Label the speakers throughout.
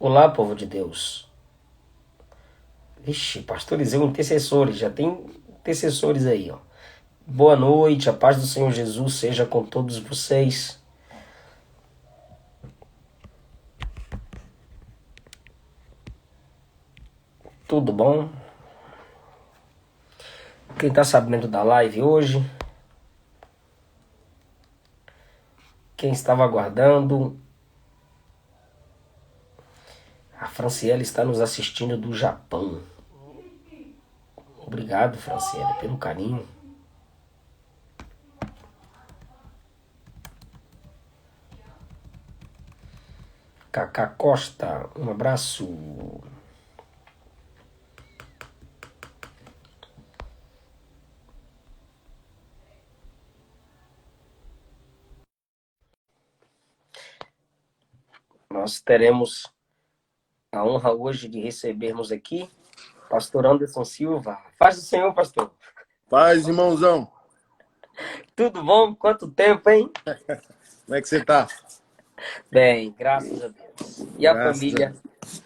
Speaker 1: Olá, povo de Deus. Vixe, pastorizei intercessores, já tem intercessores aí, ó. Boa noite, a paz do Senhor Jesus seja com todos vocês. Tudo bom? Quem tá sabendo da live hoje? Quem estava aguardando? A Franciele está nos assistindo do Japão. Obrigado, Franciele, pelo carinho. Cacá Costa, um abraço. Nós teremos a honra hoje de recebermos aqui Pastor Anderson Silva. Paz do Senhor, pastor.
Speaker 2: Paz, irmãozão.
Speaker 1: Tudo bom? Quanto tempo, hein?
Speaker 2: Como é que você tá?
Speaker 1: Bem, graças a Deus. E a
Speaker 2: Graças a
Speaker 1: família?
Speaker 2: Deus.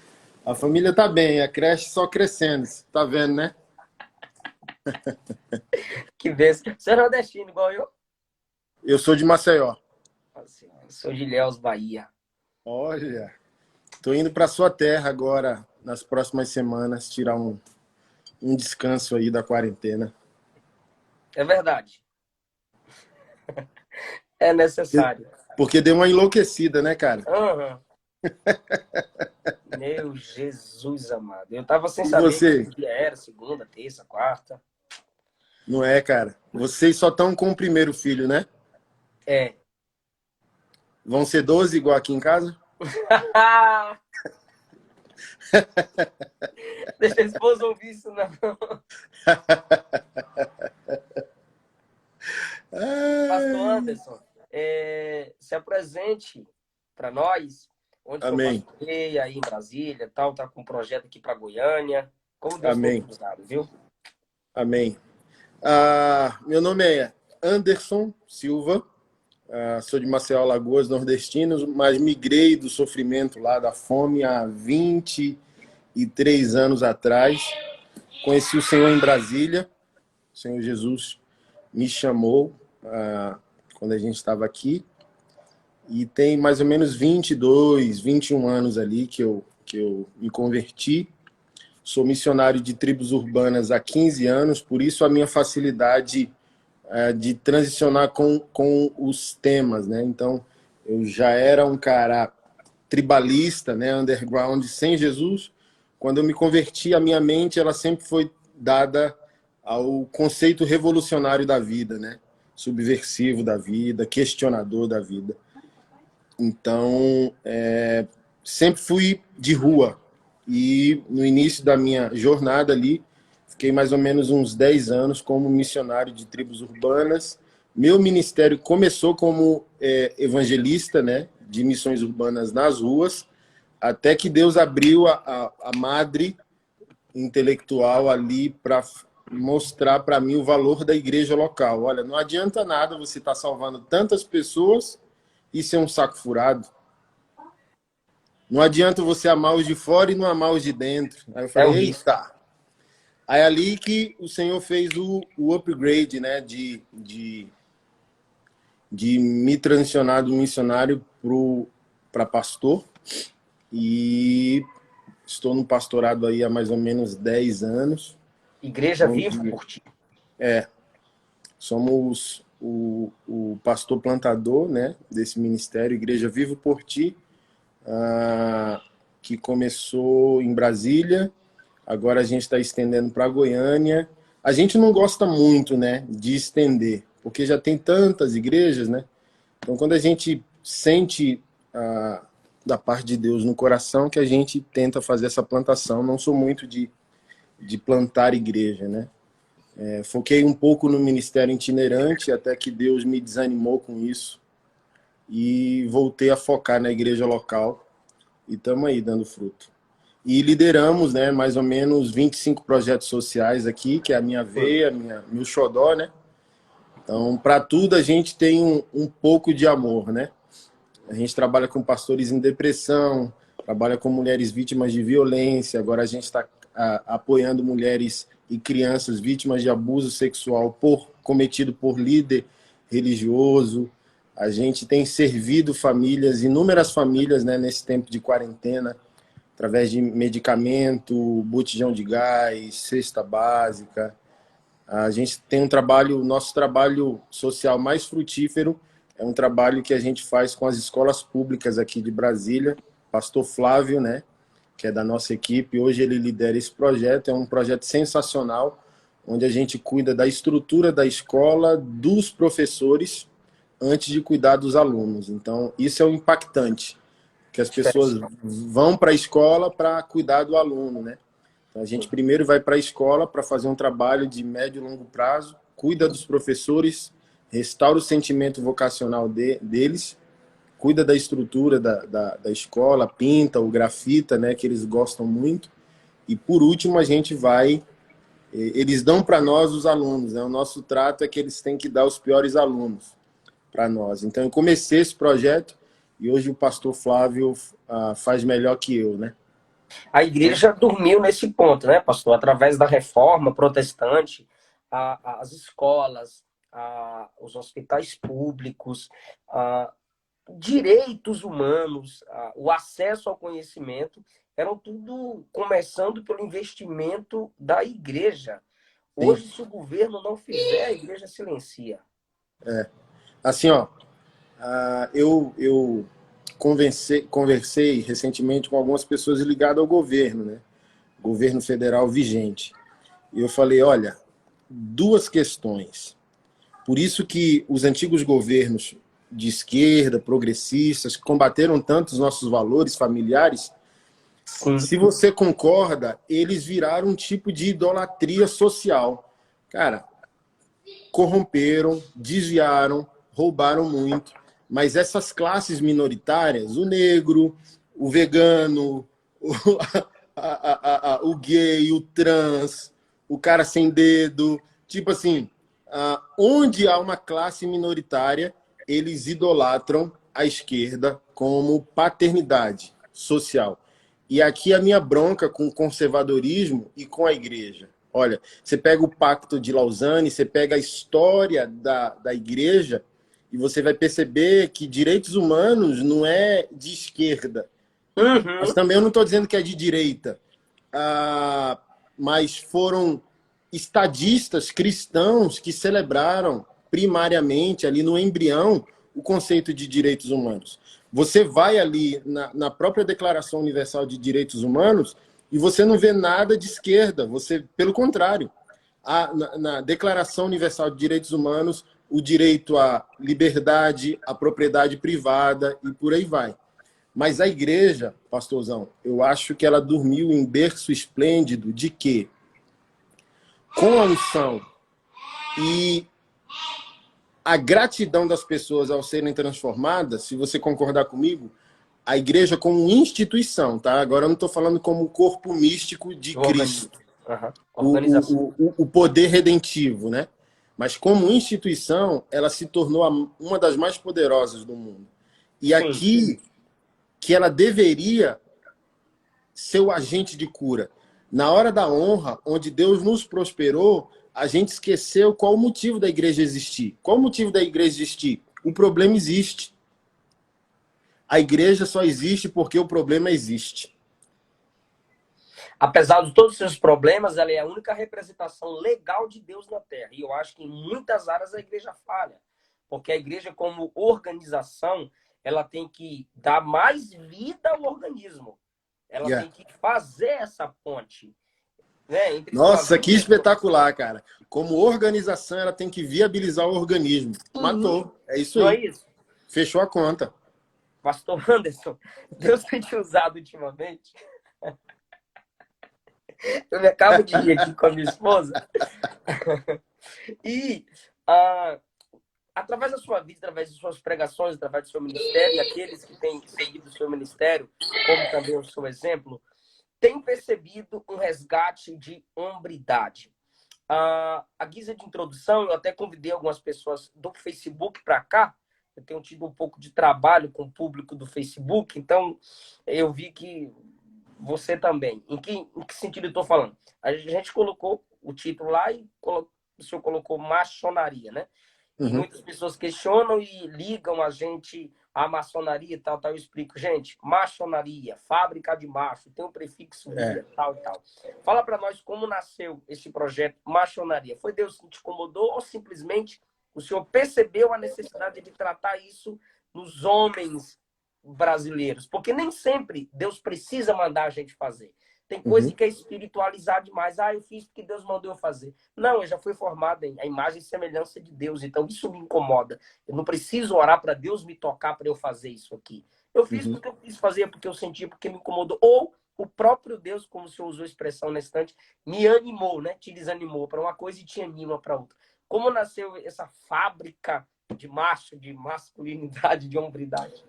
Speaker 2: A família tá bem, a creche só crescendo. Você tá vendo, né?
Speaker 1: Que bênção. Você é nordestino igual eu?
Speaker 2: Eu sou de Maceió.
Speaker 1: Assim, eu sou de Ilhéus, Bahia.
Speaker 2: Olha, tô indo para sua terra agora, nas próximas semanas, tirar um descanso aí da quarentena.
Speaker 1: É verdade. É necessário.
Speaker 2: Porque deu uma enlouquecida, né, cara?
Speaker 1: Aham. Meu Jesus amado. Eu tava sem
Speaker 2: E
Speaker 1: saber que
Speaker 2: você?
Speaker 1: dia era, segunda, terça, quarta.
Speaker 2: Não é, cara? Vocês só estão com o primeiro filho, né?
Speaker 1: É.
Speaker 2: Vão ser 12 igual aqui em casa?
Speaker 1: Deixa a esposa ouvir isso, não. Pastor
Speaker 2: Ai,
Speaker 1: Anderson, se apresente para nós, onde o senhor
Speaker 2: amém,
Speaker 1: pastoreia aí em Brasília, tal, tá com um projeto aqui para Goiânia. Como Deus tem te
Speaker 2: amém,
Speaker 1: usado, viu?
Speaker 2: amém. Meu nome é Anderson Silva, sou de Maceió, Alagoas, nordestino, mas migrei do sofrimento lá, da fome, há 23 anos atrás. Conheci o Senhor em Brasília, o Senhor Jesus me chamou quando a gente estava aqui, e tem mais ou menos 22, 21 anos ali que eu me converti. Sou missionário de tribos urbanas há 15 anos, por isso a minha facilidade de transicionar com os temas, né? Então, eu já era um cara tribalista, né? Underground, sem Jesus. Quando eu me converti, a minha mente ela sempre foi dada ao conceito revolucionário da vida, né? Subversivo da vida, questionador da vida. Então, sempre fui de rua. E no início da minha jornada ali, fiquei mais ou menos uns 10 anos como missionário de tribos urbanas. Meu ministério começou como evangelista, né, de missões urbanas nas ruas, até que Deus abriu a madre intelectual ali para mostrar para mim o valor da igreja local. Olha, não adianta nada você estar salvando tantas pessoas e ser um saco furado. Não adianta você amar os de fora e não amar os de dentro. Aí eu
Speaker 1: É o
Speaker 2: falei,
Speaker 1: risco.
Speaker 2: eita. Aí é ali que o Senhor fez o upgrade, né? De me transicionar do missionário para pastor. E estou no pastorado aí há mais ou menos 10 anos.
Speaker 1: Igreja vivo
Speaker 2: Onde
Speaker 1: por ti.
Speaker 2: somos o pastor plantador, né? Desse ministério, Igreja Vivo por Ti, que começou em Brasília. Agora a gente está estendendo para Goiânia. A gente não gosta muito, né, de estender, porque já tem tantas igrejas, né? Então, quando a gente sente da parte de Deus no coração, que a gente tenta fazer essa plantação. Não sou muito de plantar igreja, né? Foquei um pouco no ministério itinerante, até que Deus me desanimou com isso e voltei a focar na igreja local e estamos aí dando fruto. E lideramos, né, mais ou menos 25 projetos sociais aqui, que é a minha veia, meu xodó, né? Então, para tudo a gente tem um pouco de amor, né? A gente trabalha com pastores em depressão, trabalha com mulheres vítimas de violência. Agora a gente está apoiando mulheres e crianças vítimas de abuso sexual cometido por líder religioso. A gente tem servido famílias, inúmeras famílias, né, nesse tempo de quarentena, através de medicamento, botijão de gás, cesta básica. A gente tem um trabalho, nosso trabalho social mais frutífero é um trabalho que a gente faz com as escolas públicas aqui de Brasília. Pastor Flávio, né, que é da nossa equipe, hoje ele lidera esse projeto. É um projeto sensacional, onde a gente cuida da estrutura da escola, dos professores, antes de cuidar dos alunos. Então, isso é o impactante, que as pessoas vão para a escola para cuidar do aluno, né? Então, a gente primeiro vai para a escola para fazer um trabalho de médio e longo prazo, cuida dos professores, restaura o sentimento vocacional deles, cuida da estrutura da escola, pinta, o grafita, né, que eles gostam muito. E, por último, a gente vai... Eles dão para nós os alunos, né? O nosso trato é que eles têm que dar os piores alunos para nós. Então, eu comecei esse projeto e hoje o pastor Flávio faz melhor que eu, né?
Speaker 1: A igreja dormiu nesse ponto, né, pastor? Através da reforma protestante, as escolas, os hospitais públicos, direitos humanos, o acesso ao conhecimento, eram tudo começando pelo investimento da igreja. Hoje, se o governo não fizer, a igreja silencia.
Speaker 2: Assim, ó, eu conversei recentemente com algumas pessoas ligadas ao governo, né? Governo federal vigente. E eu falei, olha, duas questões. Por isso que os antigos governos de esquerda, progressistas, que combateram tanto os nossos valores familiares,
Speaker 1: Sim.
Speaker 2: se você concorda, eles viraram um tipo de idolatria social. Cara, corromperam, desviaram, roubaram muito, mas essas classes minoritárias, o negro, o vegano, o gay, o trans, o cara sem dedo, tipo assim, onde há uma classe minoritária, eles idolatram a esquerda como paternidade social. E aqui a minha bronca com o conservadorismo e com a igreja. Olha, você pega o Pacto de Lausanne, você pega a história da igreja e você vai perceber que direitos humanos não é de esquerda.
Speaker 1: Uhum.
Speaker 2: Mas também eu não estou dizendo que é de direita. Mas foram estadistas cristãos que celebraram primariamente, ali no embrião, o conceito de direitos humanos. Você vai ali na própria Declaração Universal de Direitos Humanos e você não vê nada de esquerda. Você, pelo contrário, na Declaração Universal de Direitos Humanos, o direito à liberdade, à propriedade privada e por aí vai. Mas a igreja, pastorzão, eu acho que ela dormiu em berço esplêndido de que, com a unção e a gratidão das pessoas ao serem transformadas, se você concordar comigo, a igreja como instituição, tá? Agora eu não estou falando como corpo místico de Cristo, o poder redentivo, né? Mas como instituição, ela se tornou uma das mais poderosas do mundo. E sim, aqui que ela deveria ser o agente de cura. Na hora da honra, onde Deus nos prosperou, a gente esqueceu qual o motivo da igreja existir. Qual o motivo da igreja existir? O problema existe. A igreja só existe porque o problema existe.
Speaker 1: Apesar de todos os seus problemas, ela é a única representação legal de Deus na Terra. E eu acho que em muitas áreas a igreja falha. Porque a igreja, como organização, ela tem que dar mais vida ao organismo. Ela tem que fazer essa ponte. Né, entre
Speaker 2: nossa, que espetacular, cara. Como organização, ela tem que viabilizar o organismo. Matou. É isso aí. Não é isso? Fechou a conta.
Speaker 1: Pastor Anderson, Deus tem te usado ultimamente. Eu me acabo de ir aqui com a minha esposa. E através da sua vida, através de suas pregações, através do seu ministério, e aqueles que têm seguido o seu ministério, como também o seu exemplo, tem percebido um resgate de hombridade. A guisa de introdução, eu até convidei algumas pessoas do Facebook para cá, eu tenho tido um pouco de trabalho com o público do Facebook, então eu vi que você também. Em que sentido eu estou falando? A gente colocou o título lá e o senhor colocou maçonaria, né? E
Speaker 2: Uhum.
Speaker 1: muitas pessoas questionam e ligam a gente à maçonaria e tal, tal. Eu explico, gente, maçonaria, fábrica de macho, tem um prefixo ria, tal, tal. Fala para nós como nasceu esse projeto maçonaria. Foi Deus que te incomodou ou simplesmente o senhor percebeu a necessidade de tratar isso nos homens brasileiros? Porque nem sempre Deus precisa mandar a gente fazer. Tem coisa que é espiritualizar demais. Ah, eu fiz porque Deus mandou eu fazer. Não, eu já fui formado em a imagem e semelhança de Deus. Então, isso me incomoda. Eu não preciso orar para Deus me tocar para eu fazer isso aqui. Eu fiz porque eu quis fazer, porque eu senti, porque me incomodou. Ou o próprio Deus, como o senhor usou a expressão na estante, me animou, né? Te desanimou para uma coisa e te anima para outra. Como nasceu essa fábrica de macho, de masculinidade, de hombridade?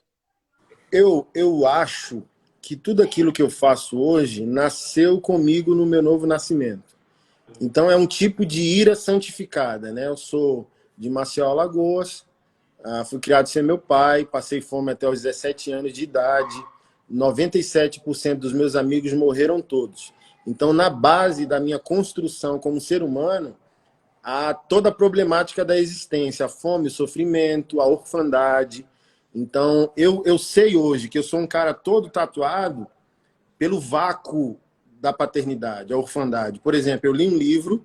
Speaker 2: Eu acho que tudo aquilo que eu faço hoje nasceu comigo no meu novo nascimento. Então é um tipo de ira santificada, né? Eu sou de Maceió, Alagoas, fui criado sem meu pai, passei fome até os 17 anos de idade, 97% dos meus amigos morreram todos. Então, na base da minha construção como ser humano, há toda a problemática da existência, a fome, o sofrimento, a orfandade. Então, eu sei hoje que eu sou um cara todo tatuado pelo vácuo da paternidade, a orfandade. Por exemplo, eu li um livro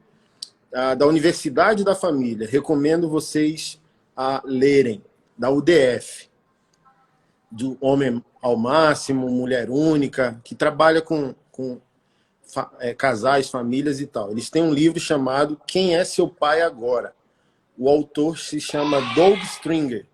Speaker 2: da Universidade da Família, recomendo vocês a lerem, da UDF, do Homem ao Máximo, Mulher Única, que trabalha com casais, famílias e tal. Eles têm um livro chamado Quem é Seu Pai Agora? O autor se chama Doug Stringer.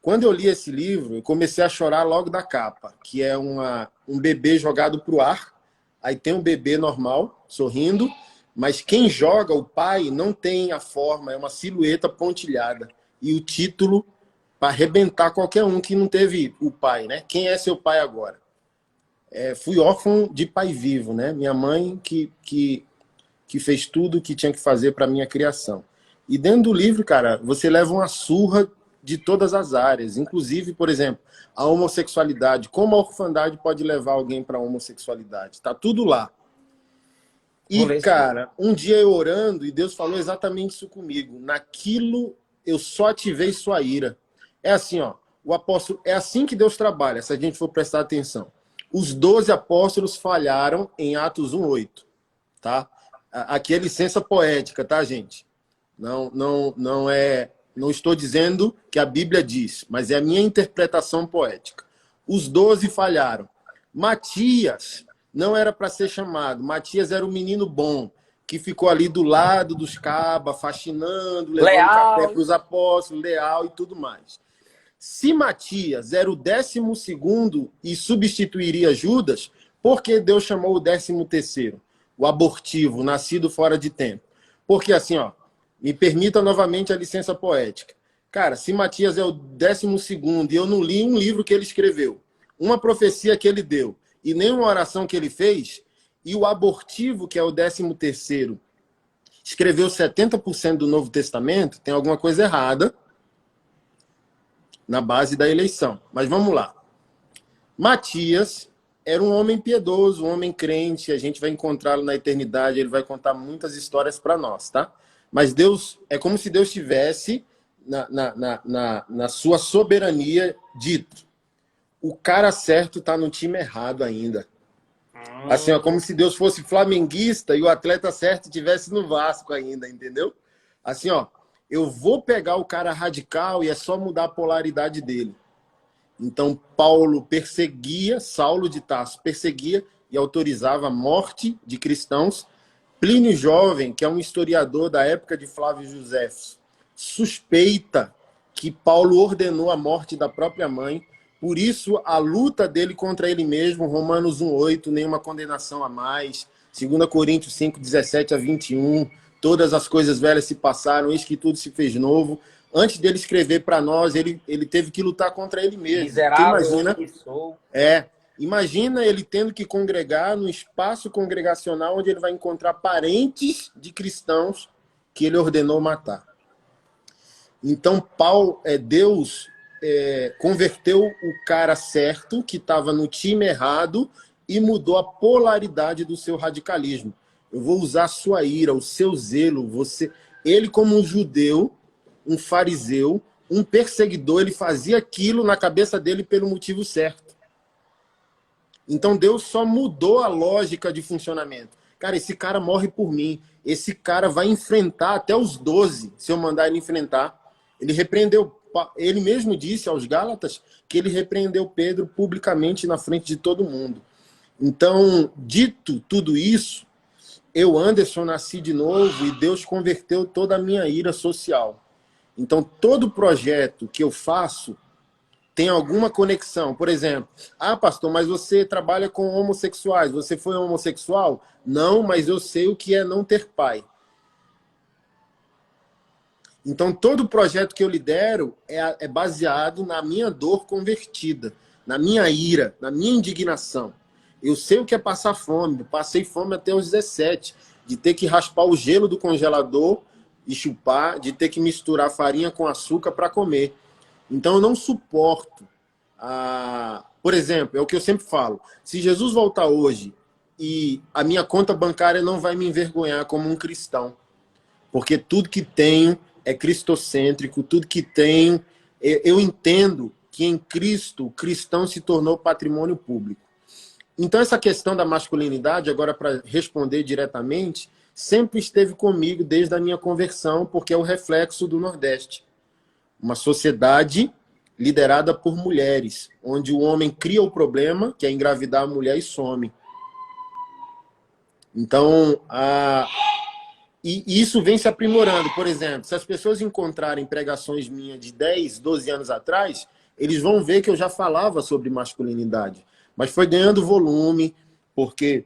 Speaker 2: Quando eu li esse livro, eu comecei a chorar logo da capa, que é um bebê jogado para o ar, aí tem um bebê normal, sorrindo, mas quem joga, o pai, não tem a forma, é uma silhueta pontilhada. E o título, para arrebentar qualquer um que não teve o pai, né? Quem é seu pai agora? Fui órfão de pai vivo, né? Minha mãe que fez tudo o que tinha que fazer para minha criação. E dentro do livro, cara, você leva uma surra de todas as áreas, inclusive, por exemplo, a homossexualidade. Como a orfandade pode levar alguém para a homossexualidade? Está tudo lá.
Speaker 1: Vou
Speaker 2: E,
Speaker 1: ler esse livro.
Speaker 2: cara, um dia eu orando, e Deus falou exatamente isso comigo. Naquilo eu só ativei sua ira. É assim, ó, o apóstolo, é assim que Deus trabalha, se a gente for prestar atenção. Os 12 apóstolos falharam em Atos 1:8, tá? Aqui é licença poética, tá, gente? Não estou dizendo que a Bíblia diz, mas é a minha interpretação poética. Os 12 falharam. Matias não era para ser chamado. Matias era um menino bom, que ficou ali do lado dos cabas, faxinando, levando café
Speaker 1: Leal.
Speaker 2: para os apóstolos, leal e tudo mais. Se Matias era o 12º e substituiria Judas, por que Deus chamou o 13º? O abortivo, nascido fora de tempo. Porque assim, ó, me permita novamente a licença poética. Cara, se Matias é o 12º e eu não li um livro que ele escreveu, uma profecia que ele deu e nem uma oração que ele fez, e o abortivo, que é o 13º, escreveu 70% do Novo Testamento, tem alguma coisa errada na base da eleição. Mas vamos lá. Matias era um homem piedoso, um homem crente, a gente vai encontrá-lo na eternidade, ele vai contar muitas histórias para nós, tá? Mas Deus, é como se Deus tivesse, na sua soberania, dito: o cara certo está no time errado ainda. Assim, ó, como se Deus fosse flamenguista e o atleta certo estivesse no Vasco ainda, entendeu? Assim, ó, eu vou pegar o cara radical e é só mudar a polaridade dele. Então, Paulo perseguia, Saulo de Tarso perseguia e autorizava a morte de cristãos. Plínio Jovem, que é um historiador da época de Flávio Josefo, suspeita que Paulo ordenou a morte da própria mãe. Por isso, a luta dele contra ele mesmo, Romanos 1:8, nenhuma condenação a mais. 2 Coríntios 5:17-21, todas as coisas velhas se passaram, eis que tudo se fez novo. Antes dele escrever para nós, ele teve que lutar contra ele mesmo. Porque
Speaker 1: Miserável
Speaker 2: imagina,
Speaker 1: que sou.
Speaker 2: imagina ele tendo que congregar no espaço congregacional onde ele vai encontrar parentes de cristãos que ele ordenou matar. Então, Deus converteu o cara certo, que estava no time errado, e mudou a polaridade do seu radicalismo. Eu vou usar a sua ira, o seu zelo, ele como um judeu, um fariseu, um perseguidor, ele fazia aquilo na cabeça dele pelo motivo certo. Então Deus só mudou a lógica de funcionamento. Cara, esse cara morre por mim. Esse cara vai enfrentar até os 12, se eu mandar ele enfrentar. Ele repreendeu, ele mesmo disse aos Gálatas que ele repreendeu Pedro publicamente na frente de todo mundo. Então, dito tudo isso, eu, Anderson, nasci de novo e Deus converteu toda a minha ira social. Então, todo projeto que eu faço tem alguma conexão. Por exemplo, pastor, mas você trabalha com homossexuais, você foi homossexual? Não, mas eu sei o que é não ter pai. Então, todo projeto que eu lidero é baseado na minha dor convertida, na minha ira, na minha indignação. Eu sei o que é passar fome. Eu passei fome até os 17, de ter que raspar o gelo do congelador e chupar, de ter que misturar farinha com açúcar para comer. Então, eu não suporto. Por exemplo, é o que eu sempre falo. Se Jesus voltar hoje e a minha conta bancária não vai me envergonhar como um cristão, porque tudo que tenho é cristocêntrico, tudo que tenho... Eu entendo que em Cristo, o cristão se tornou patrimônio público. Então, essa questão da masculinidade, agora para responder diretamente, sempre esteve comigo desde a minha conversão, porque é o reflexo do Nordeste. Uma sociedade liderada por mulheres, onde o homem cria o problema, que é engravidar a mulher, e some. Então, e isso vem se aprimorando. Por exemplo, se as pessoas encontrarem pregações minhas de 10, 12 anos atrás, eles vão ver que eu já falava sobre masculinidade. Mas foi ganhando volume, porque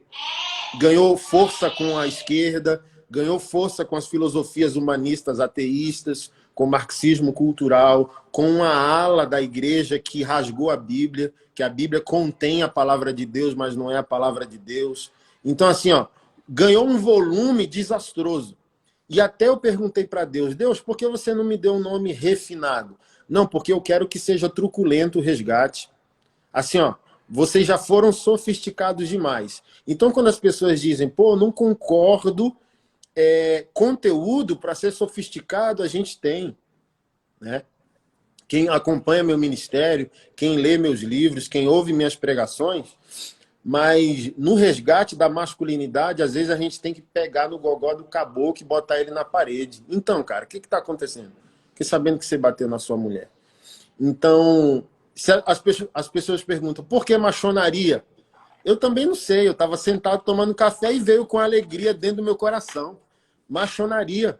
Speaker 2: ganhou força com a esquerda, ganhou força com as filosofias humanistas ateístas, com o marxismo cultural, com uma ala da igreja que rasgou a Bíblia, que a Bíblia contém a palavra de Deus, mas não é a palavra de Deus. Então, assim, ganhou um volume desastroso. E até eu perguntei para Deus, por que você não me deu um nome refinado? Não, porque eu quero que seja truculento o resgate. Assim, vocês já foram sofisticados demais. Então, quando as pessoas dizem, não concordo, conteúdo para ser sofisticado a gente tem, né? Quem acompanha meu ministério, quem lê meus livros, quem ouve minhas pregações, mas no resgate da masculinidade, às vezes a gente tem que pegar no gogó do caboclo e botar ele na parede. Então, cara, o que está acontecendo? Fiquei sabendo que você bateu na sua mulher. Então, as pessoas perguntam, por que machonaria? Eu também não sei, eu estava sentado tomando café e veio com alegria dentro do meu coração. Machonaria,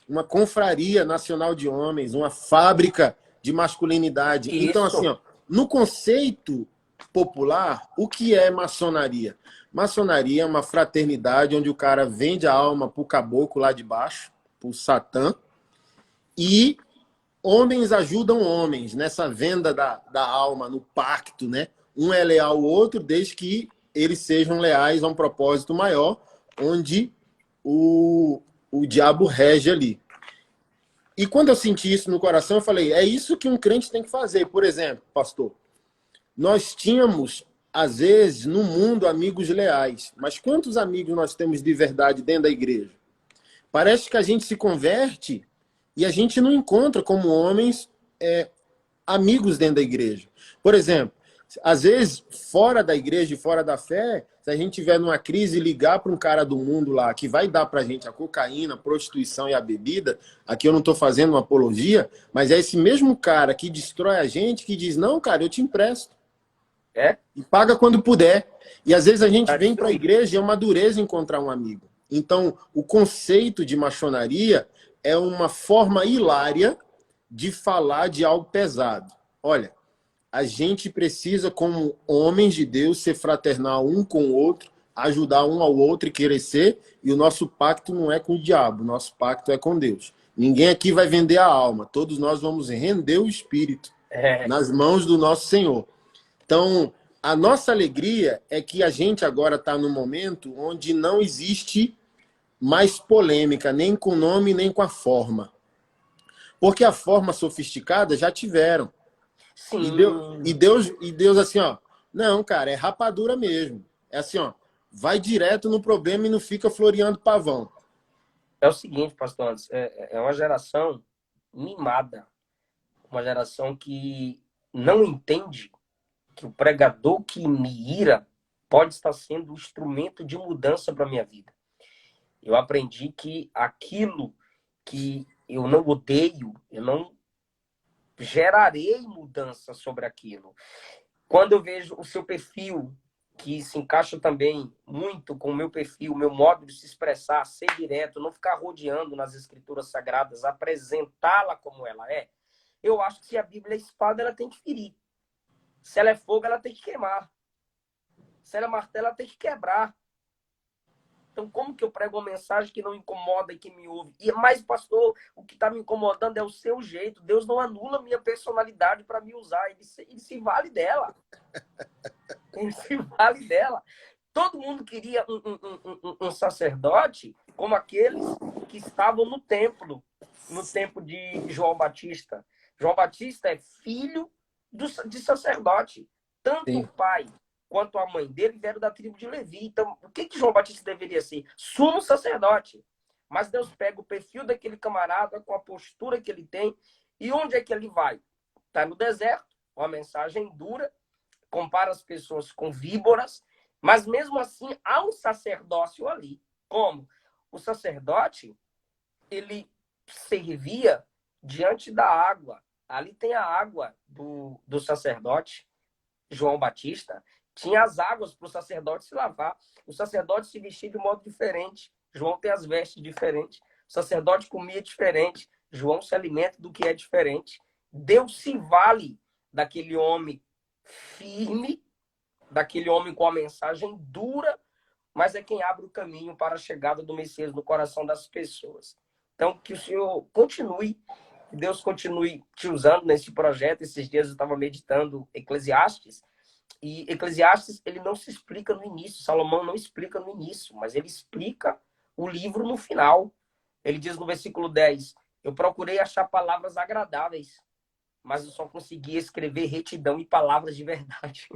Speaker 2: uma confraria nacional de homens, uma fábrica de masculinidade. Isso. Então, assim, no conceito popular, o que é maçonaria? Maçonaria é uma fraternidade onde o cara vende a alma pro caboclo lá de baixo, pro Satã, e homens ajudam homens nessa venda da alma, no pacto, né? Um é leal ao outro, desde que eles sejam leais a um propósito maior, onde o diabo rege ali. E quando eu senti isso no coração, eu falei, é isso que um crente tem que fazer. Por exemplo, pastor, nós tínhamos, às vezes, no mundo, amigos leais. Mas quantos amigos nós temos de verdade dentro da igreja? Parece que a gente se converte e a gente não encontra como homens amigos dentro da igreja. Por exemplo, às vezes, fora da igreja e fora da fé, se a gente tiver numa crise e ligar para um cara do mundo lá que vai dar para a gente a cocaína, a prostituição e a bebida, aqui eu não estou fazendo uma apologia, mas é esse mesmo cara que destrói a gente que diz, não, cara, eu te empresto. E paga quando puder. E às vezes a gente vem para a igreja e é uma dureza encontrar um amigo. Então, o conceito de maçonaria é uma forma hilária de falar de algo pesado. Olha, a gente precisa, como homens de Deus, ser fraternal um com o outro, ajudar um ao outro e crescer, e o nosso pacto não é com o diabo, o nosso pacto é com Deus. Ninguém aqui vai vender a alma, todos nós vamos render o espírito nas mãos do nosso Senhor. Então, a nossa alegria é que a gente agora está num momento onde não existe mais polêmica, nem com o nome, nem com a forma. Porque a forma sofisticada já tiveram.
Speaker 1: Sim.
Speaker 2: E Deus assim, ó, não, cara, é rapadura mesmo. É assim, ó, vai direto no problema e não fica floreando pavão.
Speaker 1: É o seguinte, pastor Anderson, é uma geração mimada, uma geração que não entende que o pregador que me ira pode estar sendo um instrumento de mudança para a minha vida. Eu aprendi que aquilo que eu não odeio, eu não gerarei mudança sobre aquilo. Quando eu vejo o seu perfil, que se encaixa também muito com o meu perfil, o meu modo de se expressar, ser direto, não ficar rodeando nas escrituras sagradas, apresentá-la como ela é, eu acho que se a Bíblia é espada, ela tem que ferir. Se ela é fogo, ela tem que queimar. Se ela é martelo, ela tem que quebrar. Então, como que eu prego uma mensagem que não incomoda e que me ouve? E mais, pastor, o que está me incomodando é o seu jeito. Deus não anula a minha personalidade para me usar. Ele se vale dela. Ele se vale dela. Todo mundo queria um sacerdote como aqueles que estavam no tempo de João Batista. João Batista é filho de sacerdote. Tanto o
Speaker 2: Sim,
Speaker 1: pai quanto a mãe dele vieram da tribo de Levi. Então, o que João Batista deveria ser? Sumo sacerdote. Mas Deus pega o perfil daquele camarada com a postura que ele tem. E onde é que ele vai? Está no deserto, uma mensagem dura, compara as pessoas com víboras, mas mesmo assim há um sacerdócio ali. Como? O sacerdote, ele servia diante da água. Ali tem a água do sacerdote, João Batista. Tinha as águas para o sacerdote se lavar. O sacerdote se vestia de modo diferente. João tem as vestes diferentes. O sacerdote comia diferente. João se alimenta do que é diferente. Deus se vale daquele homem firme, daquele homem com a mensagem dura, mas é quem abre o caminho para a chegada do Messias no coração das pessoas. Então, que o Senhor continue, que Deus continue te usando nesse projeto. Esses dias eu estava meditando Eclesiastes, e Eclesiastes, ele não se explica no início, Salomão não explica no início, mas ele explica o livro no final. Ele diz no versículo 10, eu procurei achar palavras agradáveis, mas eu só consegui escrever retidão e palavras de verdade.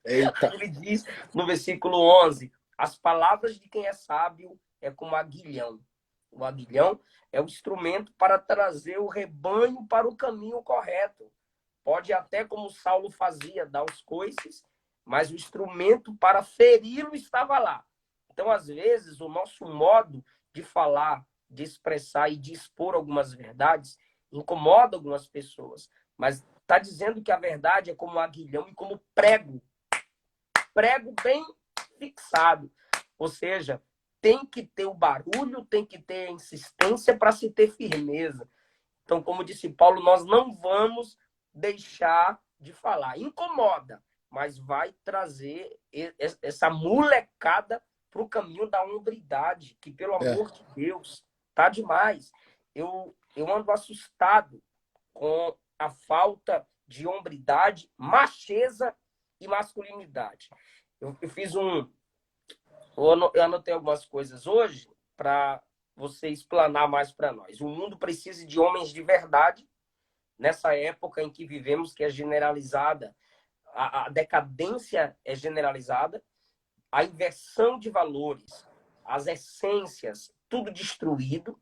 Speaker 2: eita,
Speaker 1: Ele diz no versículo 11, as palavras de quem é sábio é como aguilhão. O aguilhão é o instrumento para trazer o rebanho para o caminho correto. Pode até, como Saulo fazia, dar os coices, mas o instrumento para feri-lo estava lá. Então, às vezes, o nosso modo de falar, de expressar e de expor algumas verdades incomoda algumas pessoas. Mas está dizendo que a verdade é como aguilhão e como prego. Prego bem fixado. Ou seja, tem que ter o barulho, tem que ter a insistência para se ter firmeza. Então, como disse Paulo, nós não vamos deixar de falar. Incomoda, mas vai trazer essa molecada para o caminho da hombridade, que, pelo
Speaker 2: é,
Speaker 1: amor de Deus, tá demais. Eu ando assustado com a falta de hombridade, macheza e masculinidade. Eu fiz um. Eu anotei algumas coisas hoje para você explanar mais para nós. O mundo precisa de homens de verdade nessa época em que vivemos, que é generalizada, a decadência é generalizada, a inversão de valores, as essências, tudo destruído,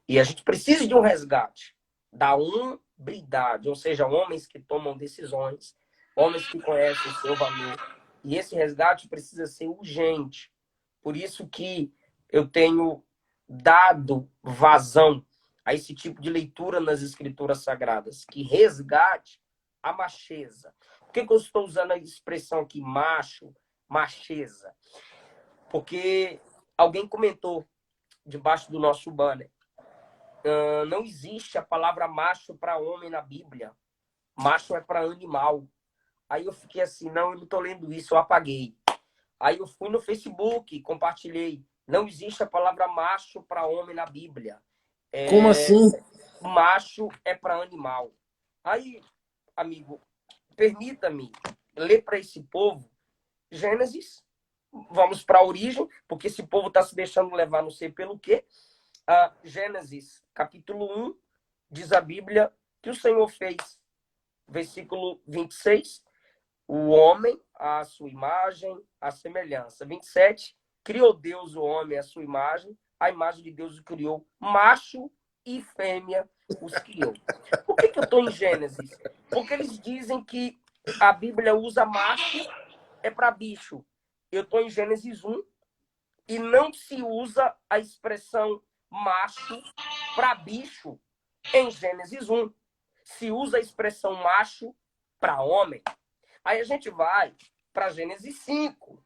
Speaker 1: e a gente precisa de um resgate da hombridade, ou seja, homens que tomam decisões, homens que conhecem o seu valor. E esse resgate precisa ser urgente. Por isso que eu tenho dado vazão a esse tipo de leitura nas escrituras sagradas, que resgate a macheza. Por que eu estou usando a expressão aqui, macho, macheza? Porque alguém comentou debaixo do nosso banner, não existe a palavra macho para homem na Bíblia. Macho é para animal. Aí eu fiquei assim, não, eu não estou lendo isso, eu apaguei. Aí eu fui no Facebook, compartilhei. Não existe a palavra macho para homem na Bíblia.
Speaker 2: como assim?
Speaker 1: Macho é para animal. Aí, amigo, permita-me ler para esse povo Gênesis. Vamos para a origem, porque esse povo está se deixando levar não sei pelo quê. Gênesis, capítulo 1, diz a Bíblia que o Senhor fez versículo 26, o homem, à sua imagem, à semelhança. 27, criou Deus o homem à sua imagem, a imagem de Deus o criou, macho e fêmea os criou. Por que eu estou em Gênesis? Porque eles dizem que a Bíblia usa macho é para bicho. Eu estou em Gênesis 1 e não se usa a expressão macho para bicho em Gênesis 1. Se usa a expressão macho para homem. Aí a gente vai para Gênesis 5,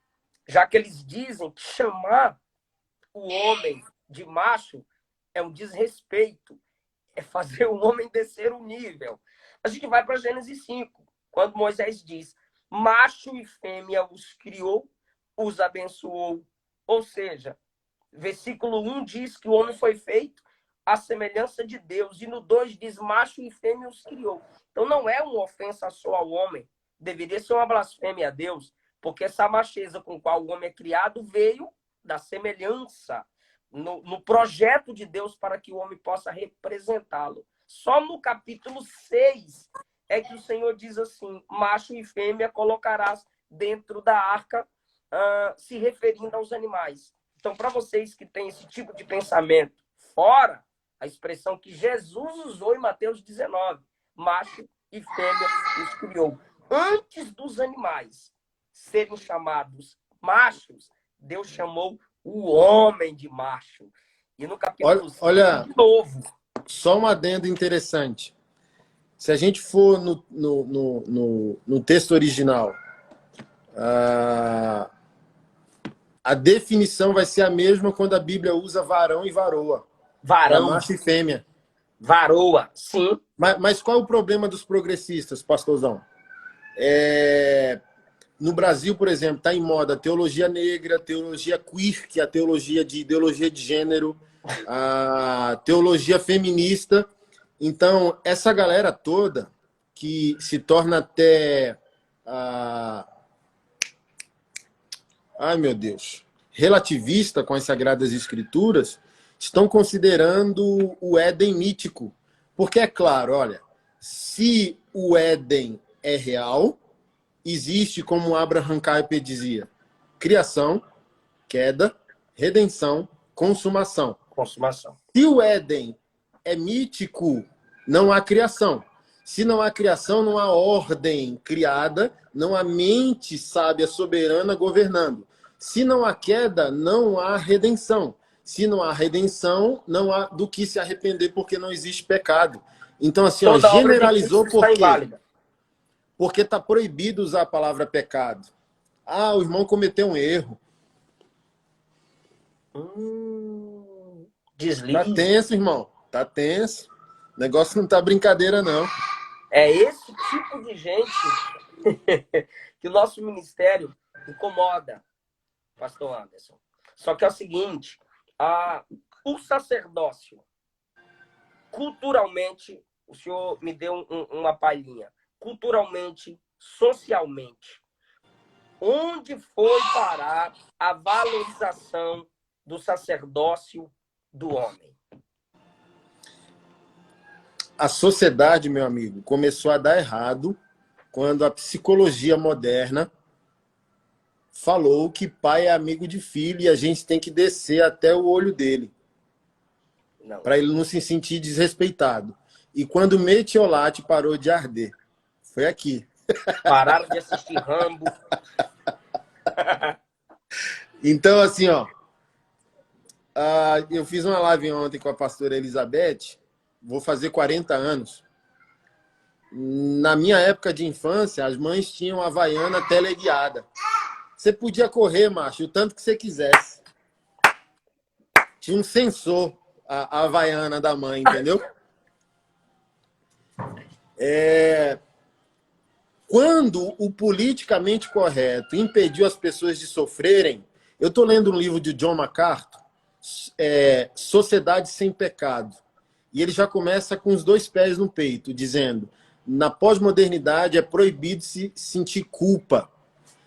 Speaker 1: já que eles dizem que chamar o homem de macho é um desrespeito, é fazer o homem descer o nível. A gente vai para Gênesis 5, quando Moisés diz, macho e fêmea os criou, os abençoou. Ou seja, versículo 1 diz que o homem foi feito à semelhança de Deus, e no 2 diz, macho e fêmea os criou. Então não é uma ofensa só ao homem, deveria ser uma blasfêmia a Deus, porque essa macheza com a qual o homem é criado veio da semelhança no projeto de Deus para que o homem possa representá-lo. Só no capítulo 6 é que o Senhor diz assim, macho e fêmea colocarás dentro da arca, se referindo aos animais. Então, para vocês que têm esse tipo de pensamento, fora a expressão que Jesus usou em Mateus 19, macho e fêmea os criou. Antes dos animais serem chamados machos, Deus chamou o homem de macho. E no capítulo 5, de novo.
Speaker 2: Só um adendo interessante. Se a gente for no texto original, a definição vai ser a mesma quando a Bíblia usa varão e varoa.
Speaker 1: Varão.
Speaker 2: Macho e fêmea.
Speaker 1: Varoa, sim.
Speaker 2: Mas qual é o problema dos progressistas, pastorzão? No Brasil, por exemplo, está em moda a teologia negra, teologia queer, que é a teologia de ideologia de gênero, a teologia feminista. Então, essa galera toda, que se torna até... ai, meu Deus! Relativista com as Sagradas Escrituras, estão considerando o Éden mítico. Porque é claro, olha, se o Éden é real, existe, como Abraham Kuyper dizia, criação, queda, redenção, consumação. Se o Éden é mítico, não há criação. Se não há criação, não há ordem criada, não há mente sábia, soberana governando. Se não há queda, não há redenção. Se não há redenção, não há do que se arrepender, porque não existe pecado. Então, assim, ó, generalizou por quê? Porque está proibido usar a palavra pecado. Ah, o irmão cometeu um erro.
Speaker 1: Deslize.
Speaker 2: Tá tenso, irmão. Tá tenso. O negócio não tá brincadeira, não.
Speaker 1: É esse tipo de gente que o nosso ministério incomoda, pastor Anderson. Só que é o seguinte, o sacerdócio, culturalmente, o senhor me deu uma palhinha, culturalmente, socialmente, onde foi parar a valorização do sacerdócio do homem?
Speaker 2: A sociedade, meu amigo, começou a dar errado quando a psicologia moderna falou que pai é amigo de filho e a gente tem que descer até o olho dele para ele não se sentir desrespeitado. E quando o Metiolate parou de arder, foi aqui.
Speaker 1: Pararam de assistir Rambo.
Speaker 2: Então, assim, ó, eu fiz uma live ontem com a pastora Elizabeth, vou fazer 40 anos. Na minha época de infância, as mães tinham a Havaiana teleguiada. Você podia correr, macho, o tanto que você quisesse. Tinha um sensor, a Havaiana da mãe, entendeu? Quando o politicamente correto impediu as pessoas de sofrerem, eu estou lendo um livro de John MacArthur, Sociedade Sem Pecado. E ele já começa com os dois pés no peito, dizendo, na pós-modernidade é proibido se sentir culpa.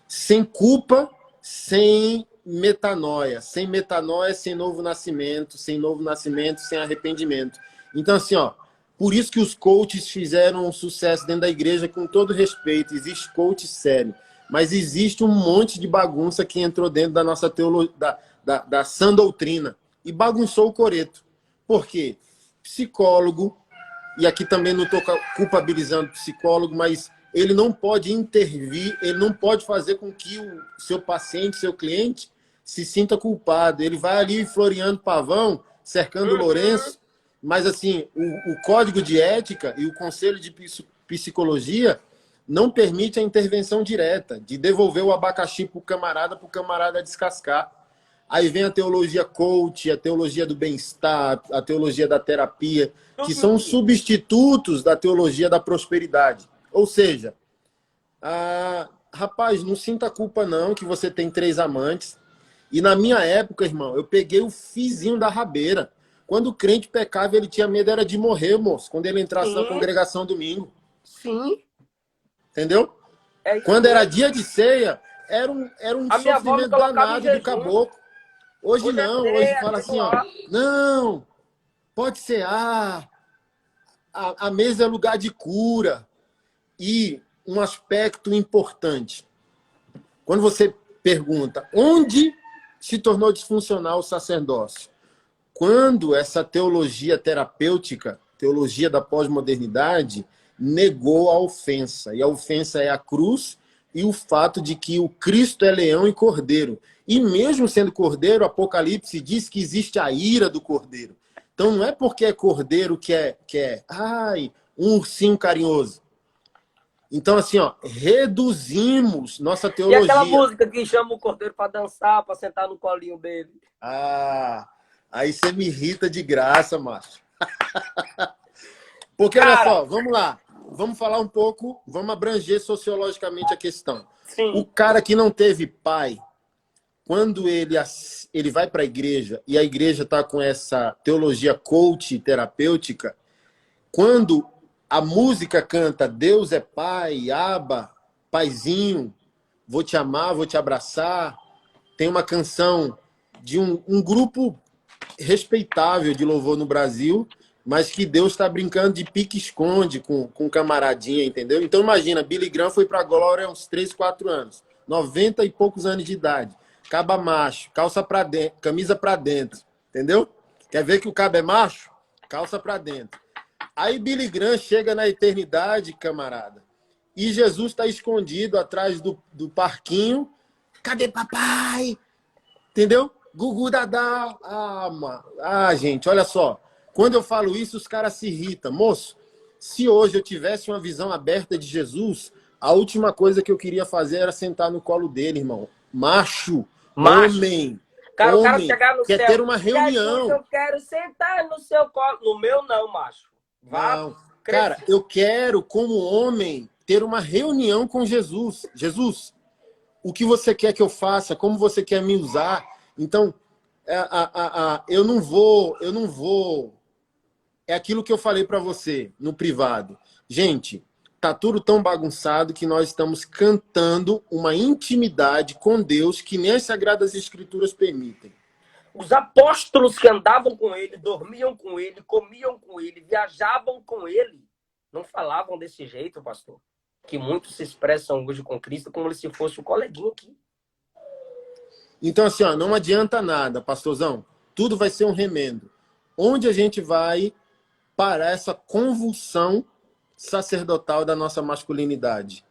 Speaker 2: Sem culpa, sem metanoia. Sem metanoia, sem novo nascimento. Sem novo nascimento, sem arrependimento. Então, assim, ó, Por isso que os coaches fizeram um sucesso dentro da igreja, com todo respeito. Existe coach sério. Mas existe um monte de bagunça que entrou dentro da nossa teologia, da sã doutrina. E bagunçou o coreto. Por quê? Psicólogo, e aqui também não estou culpabilizando o psicólogo, mas ele não pode intervir, ele não pode fazer com que o seu paciente, seu cliente, se sinta culpado. Ele vai ali floreando pavão, cercando o Lourenço, mas assim, o código de ética e o conselho de psicologia não permite a intervenção direta, de devolver o abacaxi para o camarada descascar. Aí vem a teologia coach, a teologia do bem-estar, a teologia da terapia, que são substitutos da teologia da prosperidade. Ou seja, rapaz, não sinta culpa não que você tem 3 amantes. E na minha época, irmão, eu peguei o fizinho da rabeira. Quando o crente pecava, ele tinha medo era de morrer, moço, quando ele entrasse na congregação domingo.
Speaker 1: Sim.
Speaker 2: Entendeu? Quando era dia de ceia, era um sofrimento danado do caboclo. Hoje não, hoje fala assim, ó, não, pode ser a mesa é lugar de cura. E um aspecto importante, quando você pergunta onde se tornou disfuncional o sacerdócio, quando essa teologia terapêutica, teologia da pós-modernidade, negou a ofensa. E a ofensa é a cruz e o fato de que o Cristo é leão e cordeiro. E mesmo sendo cordeiro, o Apocalipse diz que existe a ira do cordeiro. Então não é porque é cordeiro que é um ursinho carinhoso. Então, assim, ó, reduzimos nossa teologia.
Speaker 1: E aquela música que chama o cordeiro para dançar, para sentar no colinho dele?
Speaker 2: Aí você me irrita de graça, macho. Porque, olha só, vamos lá. Vamos falar um pouco, vamos abranger sociologicamente a questão.
Speaker 1: Sim.
Speaker 2: O cara que não teve pai, quando ele vai para a igreja, e a igreja está com essa teologia coach terapêutica, quando a música canta Deus é pai, Abba, paizinho, vou te amar, vou te abraçar, tem uma canção de um grupo respeitável de louvor no Brasil, mas que Deus está brincando de pique-esconde com camaradinha, entendeu? Então imagina, Billy Graham foi para a glória há uns 3, 4 anos, 90 e poucos anos de idade, caba macho, calça para dentro, camisa para dentro, entendeu? Quer ver que o cabo é macho? Calça para dentro. Aí Billy Graham chega na eternidade, camarada, e Jesus está escondido atrás do parquinho. Cadê papai? Entendeu? Gugu Dadá. Gente, olha só. Quando eu falo isso, os caras se irritam. Moço, se hoje eu tivesse uma visão aberta de Jesus, a última coisa que eu queria fazer era sentar no colo dele, irmão. Macho. Homem.
Speaker 1: Cara,
Speaker 2: homem,
Speaker 1: o cara chegar no
Speaker 2: quer
Speaker 1: céu,
Speaker 2: ter uma reunião.
Speaker 1: Jesus, eu quero sentar no seu colo. No meu não, macho.
Speaker 2: Não. Cara, eu quero, como homem, ter uma reunião com Jesus. Jesus, o que você quer que eu faça? Como você quer me usar? Então, eu não vou. É aquilo que eu falei para você no privado. Gente, tá tudo tão bagunçado que nós estamos cantando uma intimidade com Deus que nem as Sagradas Escrituras permitem.
Speaker 1: Os apóstolos que andavam com ele, dormiam com ele, comiam com ele, viajavam com ele, não falavam desse jeito, pastor. Que muitos se expressam hoje com Cristo como se fosse o coleguinha aqui.
Speaker 2: Então, assim, ó, não adianta nada, pastorzão. Tudo vai ser um remendo. Onde a gente vai parar essa convulsão sacerdotal da nossa masculinidade?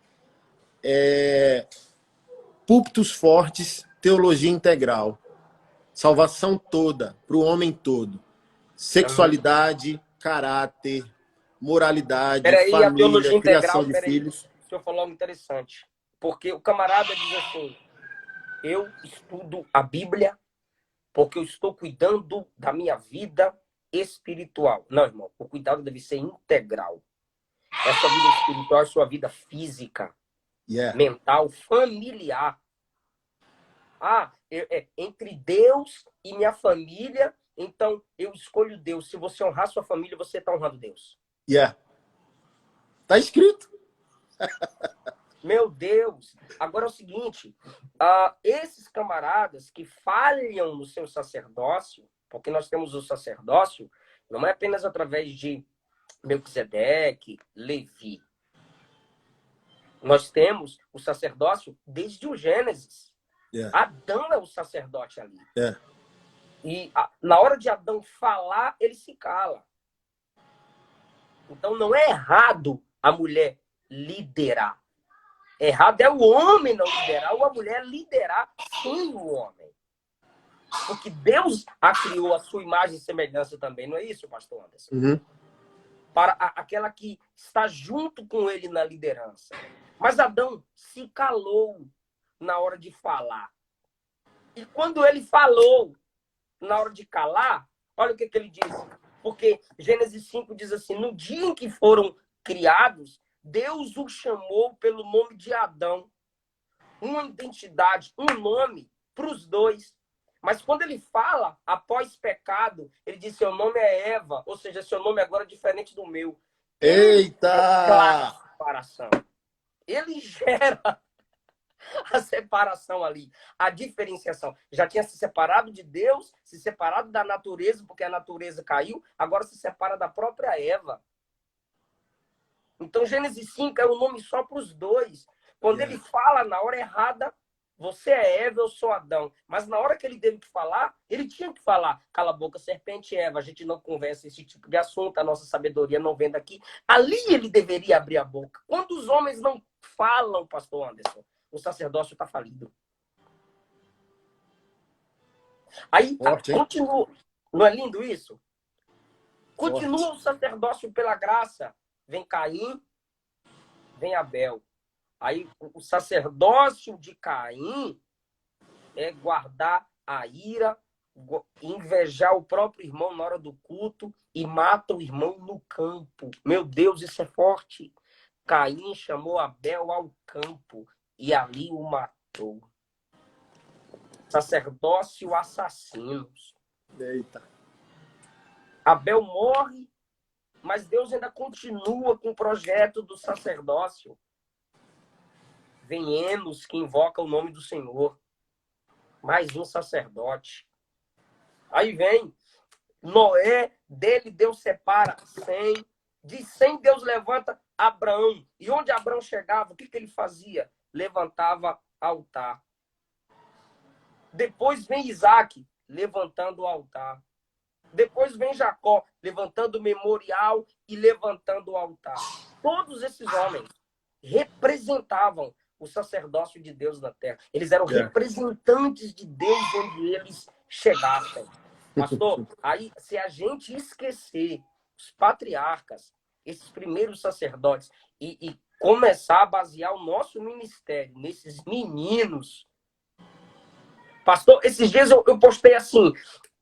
Speaker 2: Púlpitos fortes, teologia integral. Salvação toda, para o homem todo. Sexualidade, caráter, moralidade, família, criação de filhos.
Speaker 1: O senhor falou algo interessante. Porque o camarada diz assim, eu estudo a Bíblia porque eu estou cuidando da minha vida espiritual. Não, irmão, o cuidado deve ser integral. Essa vida espiritual é sua vida física, mental, familiar. Entre Deus e minha família, então eu escolho Deus. Se você honrar sua família, você está honrando Deus.
Speaker 2: Tá escrito.
Speaker 1: Meu Deus. Agora é o seguinte, esses camaradas que falham no seu sacerdócio, porque nós temos o sacerdócio, não é apenas através de Melquisedeque, Levi. Nós temos o sacerdócio desde o Gênesis. Adão é o sacerdote ali. E na hora de Adão falar, ele se cala. Então não é errado a mulher liderar. Errado é o homem não liderar ou a mulher liderar sem o homem. Porque Deus a criou a sua imagem e semelhança também, não é isso, pastor Anderson?
Speaker 2: Uhum.
Speaker 1: Para aquela que está junto com ele na liderança. Mas Adão se calou na hora de falar. E quando ele falou na hora de calar, olha o que ele disse. Porque Gênesis 5 diz assim, no dia em que foram criados, Deus o chamou pelo nome de Adão. Uma identidade, um nome para os dois. Mas quando ele fala, após pecado, ele diz, seu nome é Eva, ou seja, seu nome agora é diferente do meu.
Speaker 2: Eita!
Speaker 1: É clara a separação. Ele gera a separação ali, a diferenciação. Já tinha se separado de Deus, se separado da natureza, porque a natureza caiu, agora se separa da própria Eva. Então, Gênesis 5 é um nome só para os dois. Quando ele fala na hora errada, você é Eva, eu sou Adão. Mas na hora que ele teve que falar, ele tinha que falar. Cala a boca, serpente Eva. A gente não conversa esse tipo de assunto, a nossa sabedoria não vem daqui. Ali ele deveria abrir a boca. Quando os homens não falam, pastor Anderson, o sacerdócio está falido. Aí, continua. Não é lindo isso? Continua o sacerdócio pela graça. Vem Caim, vem Abel. Aí o sacerdócio de Caim é guardar a ira, invejar o próprio irmão na hora do culto e mata o irmão no campo. Meu Deus, isso é forte. Caim chamou Abel ao campo e ali o matou. Sacerdócio assassinos.
Speaker 2: Eita.
Speaker 1: Abel morre, mas Deus ainda continua com o projeto do sacerdócio. Vem Enos, que invoca o nome do Senhor. Mais um sacerdote. Aí vem Noé, dele Deus separa 100. De 100 Deus levanta Abraão. E onde Abraão chegava, o que ele fazia? Levantava altar. Depois vem Isaac, levantando o altar. Depois vem Jacó, levantando o memorial e levantando o altar. Todos esses homens representavam o sacerdócio de Deus na terra. Eles eram representantes de Deus onde eles chegassem. Pastor, aí se a gente esquecer os patriarcas, esses primeiros sacerdotes, e começar a basear o nosso ministério nesses meninos. Pastor, esses dias eu postei assim,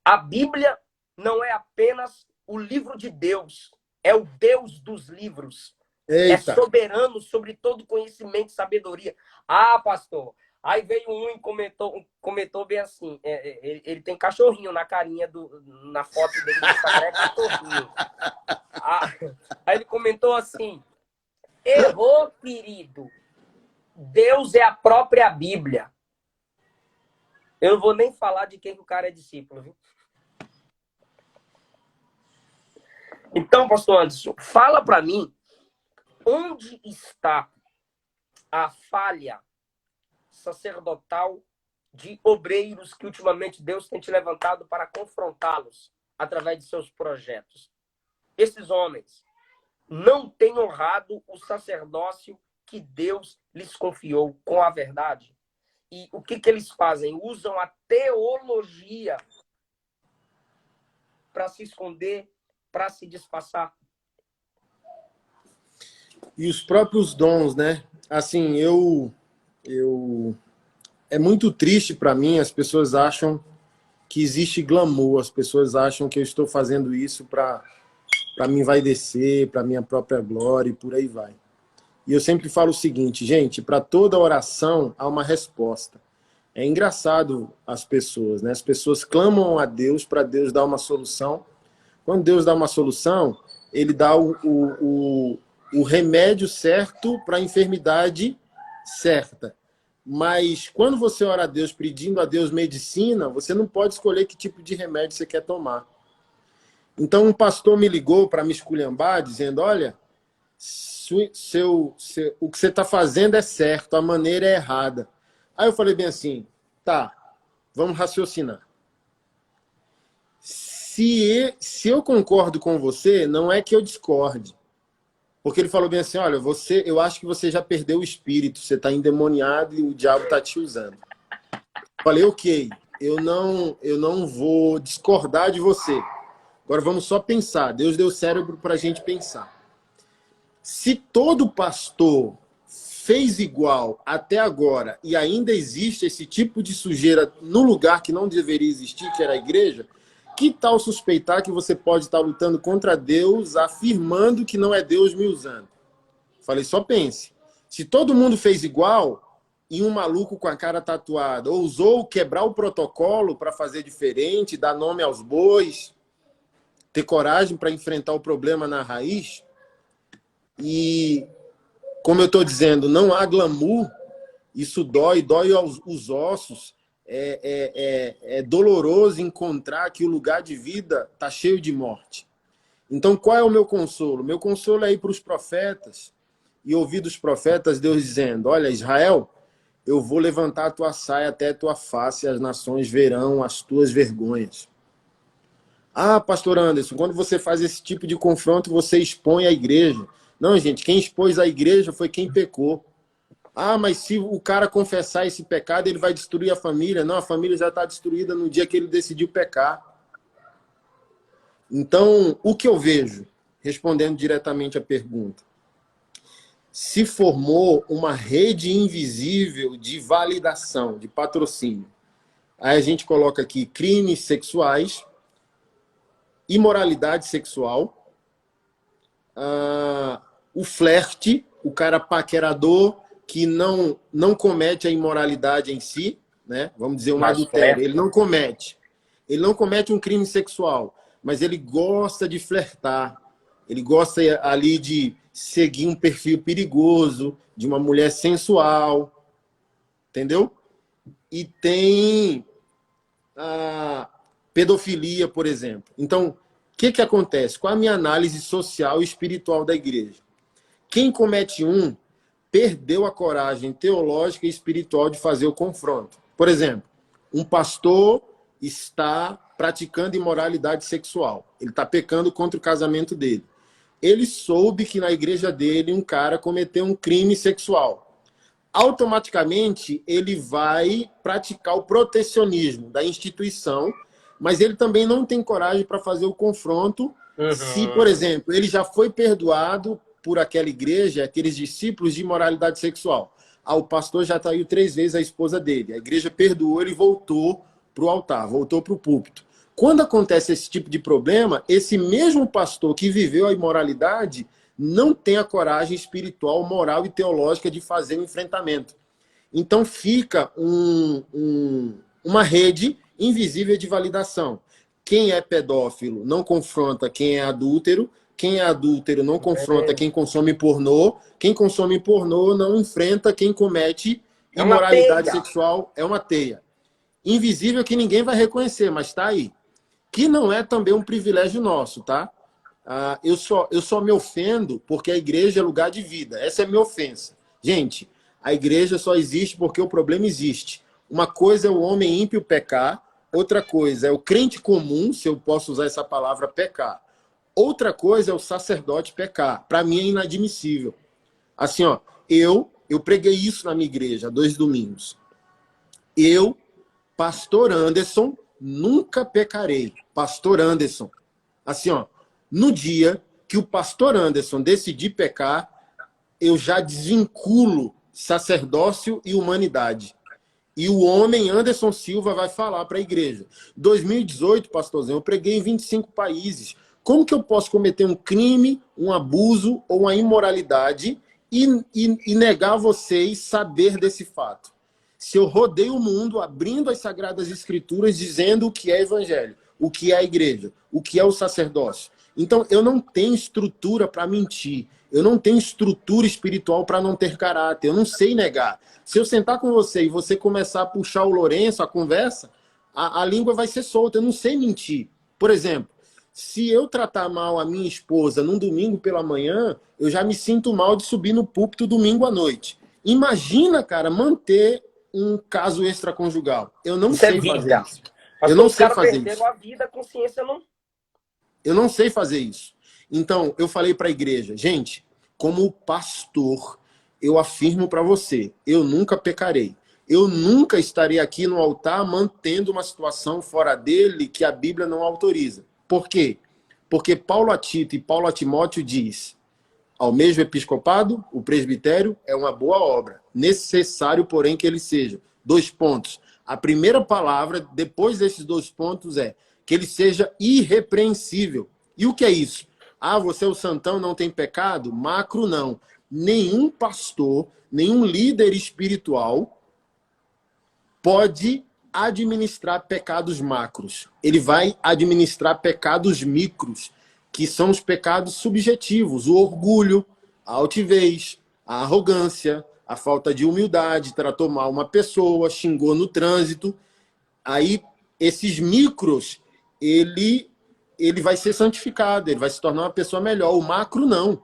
Speaker 1: a Bíblia não é apenas o livro de Deus, é o Deus dos livros.
Speaker 2: Eita.
Speaker 1: É soberano sobre todo conhecimento e sabedoria. Ah, pastor. Aí veio um e comentou bem assim. Ele tem cachorrinho na carinha, na foto dele do Instagram, é cachorrinho. Aí ele comentou assim, errou, querido. Deus é a própria Bíblia. Eu não vou nem falar de quem que o cara é discípulo, viu? Então, pastor Anderson, fala para mim, onde está a falha sacerdotal de obreiros que ultimamente Deus tem te levantado para confrontá-los através de seus projetos? Esses homens não têm honrado o sacerdócio que Deus lhes confiou com a verdade. E o que eles fazem? Usam a teologia para se esconder, para se disfarçar.
Speaker 2: E os próprios dons, né? Assim, é muito triste para mim, as pessoas acham que existe glamour, as pessoas acham que eu estou fazendo isso para me envaidecer, para minha própria glória e por aí vai. E eu sempre falo o seguinte, gente, para toda oração há uma resposta. É engraçado as pessoas, né? As pessoas clamam a Deus para Deus dar uma solução. Quando Deus dá uma solução, ele dá o remédio certo para a enfermidade certa. Mas quando você ora a Deus pedindo a Deus medicina, você não pode escolher que tipo de remédio você quer tomar. Então, um pastor me ligou para me esculhambar, dizendo, olha, o que você está fazendo é certo, a maneira é errada. Aí eu falei bem assim, tá, vamos raciocinar. Se eu concordo com você, não é que eu discorde. Porque ele falou bem assim, olha, eu acho que você já perdeu o espírito, você está endemoniado e o diabo está te usando. Eu falei, ok, eu não vou discordar de você. Agora vamos só pensar. Deus deu cérebro para a gente pensar. Se todo pastor fez igual até agora e ainda existe esse tipo de sujeira no lugar que não deveria existir, que era a igreja, que tal suspeitar que você pode estar lutando contra Deus, afirmando que não é Deus me usando? Falei, só pense. Se todo mundo fez igual e um maluco com a cara tatuada ousou quebrar o protocolo para fazer diferente, dar nome aos bois, ter coragem para enfrentar o problema na raiz, e, como eu estou dizendo, não há glamour, isso dói os ossos, é doloroso encontrar que o lugar de vida está cheio de morte. Então, qual é o meu consolo? Meu consolo é ir para os profetas e ouvir dos profetas Deus dizendo, olha, Israel, eu vou levantar a tua saia até a tua face e as nações verão as tuas vergonhas. Ah, pastor Anderson, quando você faz esse tipo de confronto, você expõe a igreja. Não, gente, quem expôs a igreja foi quem pecou. Ah, mas se o cara confessar esse pecado, ele vai destruir a família. Não, a família já está destruída no dia que ele decidiu pecar. Então, o que eu vejo, respondendo diretamente à pergunta, se formou uma rede invisível de validação, de patrocínio. Aí a gente coloca aqui crimes sexuais, imoralidade sexual, o flerte, o cara paquerador que não comete a imoralidade em si, né? Vamos dizer, um adultério. Ele não comete um crime sexual, mas ele gosta de flertar. Ele gosta ali de seguir um perfil perigoso, de uma mulher sensual, entendeu? E tem a pedofilia, por exemplo. Então, o que acontece? Qual a minha análise social e espiritual da igreja? Quem comete perdeu a coragem teológica e espiritual de fazer o confronto. Por exemplo, um pastor está praticando imoralidade sexual. Ele está pecando contra o casamento dele. Ele soube que na igreja dele um cara cometeu um crime sexual. Automaticamente, ele vai praticar o protecionismo da instituição, mas ele também não tem coragem para fazer o confronto se, por exemplo, ele já foi perdoado por aquela igreja, aqueles discípulos de imoralidade sexual. O pastor já traiu 3 vezes a esposa dele. A igreja perdoou, ele voltou para o altar, voltou para o púlpito. Quando acontece esse tipo de problema, esse mesmo pastor que viveu a imoralidade não tem a coragem espiritual, moral e teológica de fazer o enfrentamento. Então fica uma rede invisível de validação. Quem é pedófilo não confronta quem é adúltero, quem é adúltero não confronta quem consome pornô, quem consome pornô não enfrenta quem comete imoralidade sexual. É uma teia. Invisível que ninguém vai reconhecer, mas está aí. Que não é também um privilégio nosso, tá? Eu só me ofendo porque a igreja é lugar de vida. Essa é a minha ofensa. Gente, a igreja só existe porque o problema existe. Uma coisa é o homem ímpio pecar, outra coisa é o crente comum, se eu posso usar essa palavra, pecar. Outra coisa é o sacerdote pecar. Para mim é inadmissível. Assim, ó, eu preguei isso na minha igreja há 2 domingos. Eu, pastor Anderson, nunca pecarei. Pastor Anderson. Assim, ó, no dia que o pastor Anderson decidir pecar, eu já desvinculo sacerdócio e humanidade. E o homem Anderson Silva vai falar para a igreja. 2018, pastorzão, eu preguei em 25 países. Como que eu posso cometer um crime, um abuso ou uma imoralidade e negar a vocês saber desse fato? Se eu rodei o mundo abrindo as Sagradas Escrituras dizendo o que é evangelho, o que é a igreja, o que é o sacerdócio. Então, eu não tenho estrutura para mentir. Eu não tenho estrutura espiritual para não ter caráter. Eu não sei negar. Se eu sentar com você e você começar a puxar o Lourenço, a conversa, a língua vai ser solta. Eu não sei mentir. Por exemplo, Se eu tratar mal a minha esposa num domingo pela manhã, eu já me sinto mal de subir no púlpito domingo à noite. Imagina, cara, manter um caso extraconjugal. Eu não
Speaker 1: Isso é
Speaker 2: sei fazer
Speaker 1: vida.
Speaker 2: isso. Eu
Speaker 1: Pastor,
Speaker 2: não
Speaker 1: os
Speaker 2: sei
Speaker 1: caras
Speaker 2: fazer
Speaker 1: perderam
Speaker 2: isso.
Speaker 1: a vida, a consciência não.
Speaker 2: Eu não sei fazer isso. Então, eu falei para a igreja, gente, como pastor, eu afirmo para você, eu nunca pecarei. Eu nunca estarei aqui no altar mantendo uma situação fora dele que a Bíblia não autoriza. Por quê? Porque Paulo a Tito e Paulo a Timóteo diz: ao mesmo episcopado, o presbitério é uma boa obra. Necessário, porém, que ele seja. 2 pontos. A primeira palavra, depois desses 2 pontos, é que ele seja irrepreensível. E o que é isso? Ah, você é o santão, não tem pecado? Macro, não. Nenhum pastor, nenhum líder espiritual pode administrar pecados macros. Ele vai administrar pecados micros, que são os pecados subjetivos, o orgulho, a altivez, a arrogância, a falta de humildade, tratou mal uma pessoa, xingou no trânsito. Aí, esses micros, ele vai ser santificado, ele vai se tornar uma pessoa melhor. O macro, não.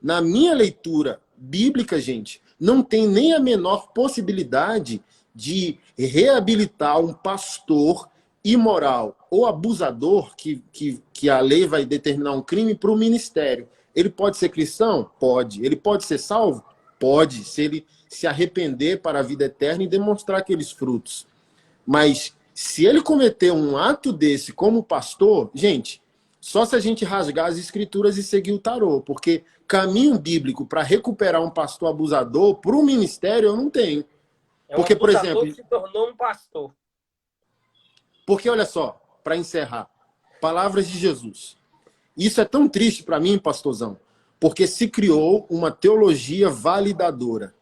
Speaker 2: Na minha leitura bíblica, gente, não tem nem a menor possibilidade de reabilitar um pastor imoral ou abusador, que a lei vai determinar um crime, para o ministério. Ele pode ser cristão? Pode. Ele pode ser salvo? Pode, se ele se arrepender para a vida eterna e demonstrar aqueles frutos. Mas se ele cometer um ato desse como pastor, gente, só se a gente rasgar as escrituras e seguir o tarô, porque caminho bíblico para recuperar um pastor abusador para o ministério eu não tenho.
Speaker 1: É um
Speaker 2: Porque, por
Speaker 1: abusador
Speaker 2: exemplo,
Speaker 1: que se tornou um pastor.
Speaker 2: porque olha só, para encerrar, palavras de Jesus. Isso é tão triste para mim, pastorzão, porque se criou uma teologia validadora.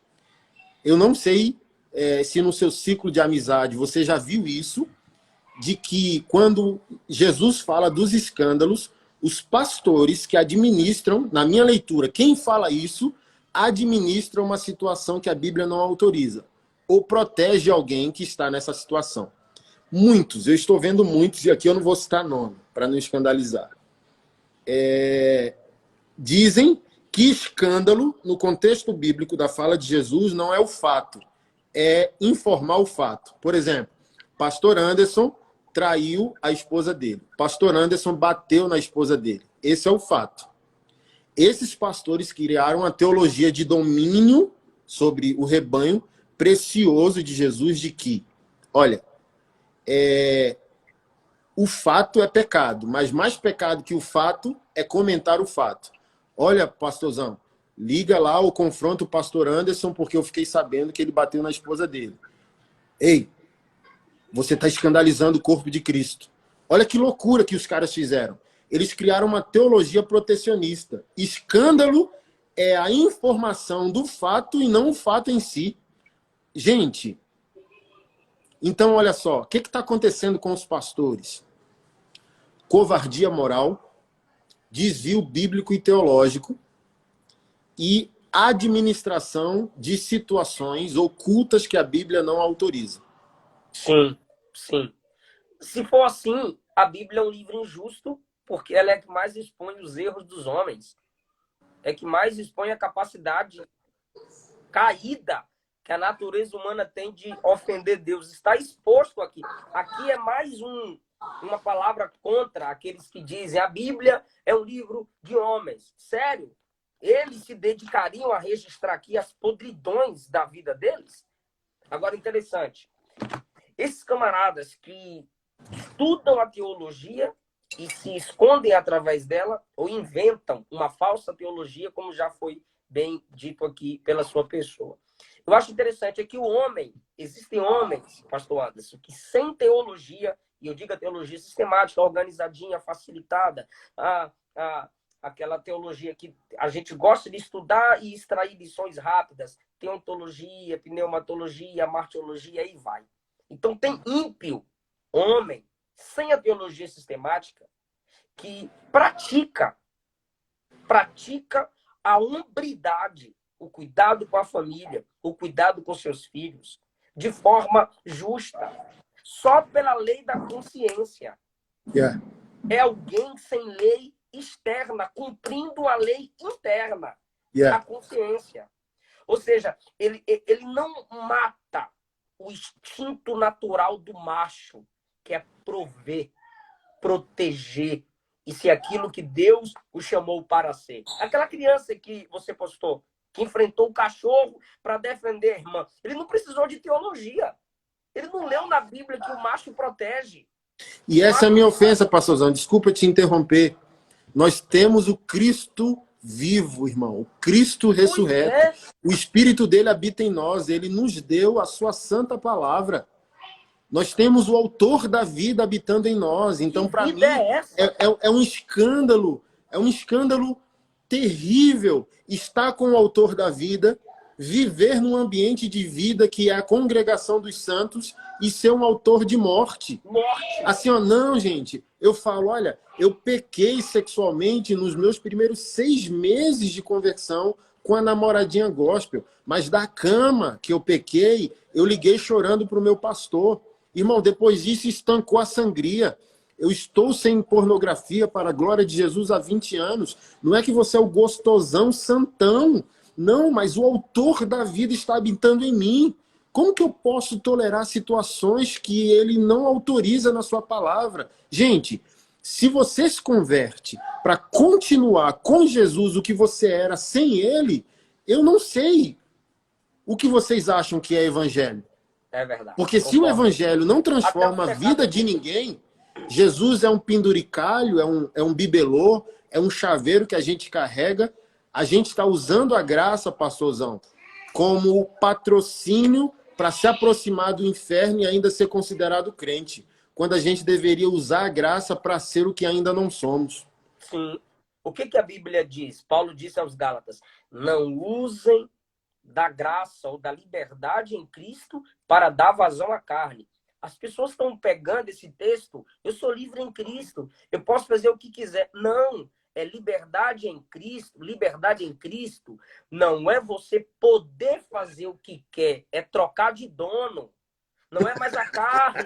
Speaker 2: Eu não sei se no seu ciclo de amizade você já viu isso, de que quando Jesus fala dos escândalos, os pastores que administram, na minha leitura, quem fala isso, administra uma situação que a Bíblia não autoriza, ou protege alguém que está nessa situação. Muitos, eu estou vendo muitos, e aqui eu não vou citar nome, para não escandalizar. Dizem que escândalo, no contexto bíblico da fala de Jesus, não é o fato, é informar o fato. Por exemplo, pastor Anderson traiu a esposa dele. Pastor Anderson bateu na esposa dele. Esse é o fato. Esses pastores criaram a teologia de domínio sobre o rebanho precioso de Jesus, de que, olha, o fato é pecado, mas mais pecado que o fato é comentar o fato. Olha, pastorzão, liga lá ou confronta o pastor Anderson, porque eu fiquei sabendo que ele bateu na esposa dele. Ei, você está escandalizando o corpo de Cristo. Olha que loucura que os caras fizeram. Eles criaram uma teologia protecionista. Escândalo é a informação do fato e não o fato em si. Gente, então olha só, o que está acontecendo com os pastores? Covardia moral, desvio bíblico e teológico e administração de situações ocultas que a Bíblia não autoriza.
Speaker 1: Sim, sim. Se for assim, a Bíblia é um livro injusto, porque ela é que mais expõe os erros dos homens. É que mais expõe a capacidade caída que a natureza humana tem de ofender Deus. Está exposto aqui. Aqui é mais uma palavra contra aqueles que dizem a Bíblia é um livro de homens. Sério? Eles se dedicariam a registrar aqui as podridões da vida deles? Agora, interessante. Esses camaradas que estudam a teologia e se escondem através dela ou inventam uma falsa teologia, como já foi bem dito aqui pela sua pessoa. Eu acho interessante é que o homem, existem homens, pastor Anderson, que sem teologia, e eu digo a teologia sistemática, organizadinha, facilitada, aquela teologia que a gente gosta de estudar e extrair lições rápidas, teontologia, pneumatologia, martiologia, aí vai. Então tem ímpio, homem, sem a teologia sistemática, que pratica a hombridade, o cuidado com a família, o cuidado com seus filhos, de forma justa, só pela lei da consciência.
Speaker 2: Yeah.
Speaker 1: é alguém sem lei externa, cumprindo a lei interna, a
Speaker 2: Yeah.
Speaker 1: consciência. Ou seja, ele não mata o instinto natural do macho, que é prover, proteger e ser aquilo que Deus o chamou para ser. Aquela criança que você postou, que enfrentou o cachorro para defender a irmã, ele não precisou de teologia. Ele não leu na Bíblia que o macho protege.
Speaker 2: E essa é a minha ofensa, pastorzão. Desculpa te interromper. Nós temos o Cristo vivo, irmão. O Cristo ressurreto.
Speaker 1: É.
Speaker 2: O Espírito dele habita em nós. Ele nos deu a sua santa palavra. Nós temos o autor da vida habitando em nós. Então, para mim, é um escândalo. É um escândalo terrível estar com o autor da vida, viver num ambiente de vida que é a congregação dos santos e ser um autor de morte. Assim, ó, não, gente. Eu falo, olha, eu pequei sexualmente nos meus primeiros 6 meses de conversão com a namoradinha gospel. Mas da cama que eu pequei, eu liguei chorando para o meu pastor. Irmão, depois disso estancou a sangria. Eu estou sem pornografia para a glória de Jesus há 20 anos. Não é que você é o gostosão santão. Não, mas o autor da vida está habitando em mim. Como que eu posso tolerar situações que ele não autoriza na sua palavra? Gente, se você se converte para continuar com Jesus o que você era sem ele, eu não sei o que vocês acham que é evangelho.
Speaker 1: É verdade.
Speaker 2: Porque se o evangelho não transforma a vida de ninguém, Jesus é um penduricalho, é um bibelô, é um chaveiro que a gente carrega. A gente está usando a graça, pastorzão, como patrocínio para se aproximar do inferno e ainda ser considerado crente, quando a gente deveria usar a graça para ser o que ainda não somos.
Speaker 1: Sim. O que a Bíblia diz? Paulo disse aos Gálatas: não usem da graça ou da liberdade em Cristo para dar vazão à carne. As pessoas estão pegando esse texto, eu sou livre em Cristo, eu posso fazer o que quiser. Não, é liberdade em Cristo. Liberdade em Cristo não é você poder fazer o que quer, é trocar de dono. Não é mais a carne,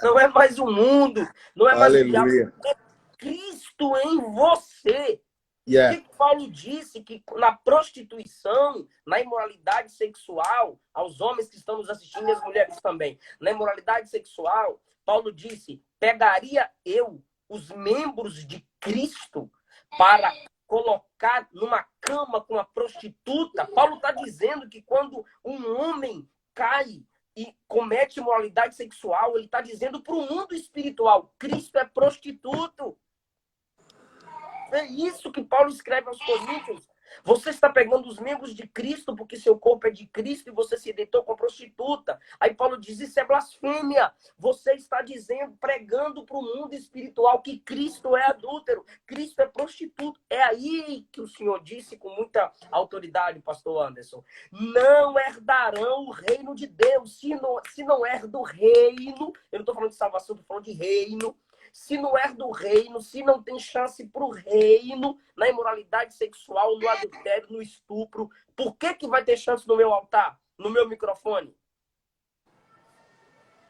Speaker 1: não é mais o mundo, não é mais o diabo, é Cristo em você.
Speaker 2: Yeah.
Speaker 1: O que Paulo disse? Que na prostituição, na imoralidade sexual, aos homens que estão nos assistindo e às mulheres também, na imoralidade sexual, Paulo disse: pegaria eu os membros de Cristo para colocar numa cama com uma prostituta? Paulo está dizendo que quando um homem cai e comete imoralidade sexual, ele está dizendo para o mundo espiritual: Cristo é prostituto. É isso que Paulo escreve aos Coríntios. Você está pegando os membros de Cristo porque seu corpo é de Cristo e você se deitou com a prostituta. Aí Paulo diz: isso é blasfêmia. Você está dizendo, pregando para o mundo espiritual que Cristo é adúltero, Cristo é prostituto. É aí que o Senhor disse com muita autoridade, pastor Anderson: não herdarão o reino de Deus. Se não herda o reino, eu não estou falando de salvação, estou falando de reino. Se não é do reino, se não tem chance para o reino, na imoralidade sexual, no adultério, no estupro, por que vai ter chance no meu altar, no meu microfone?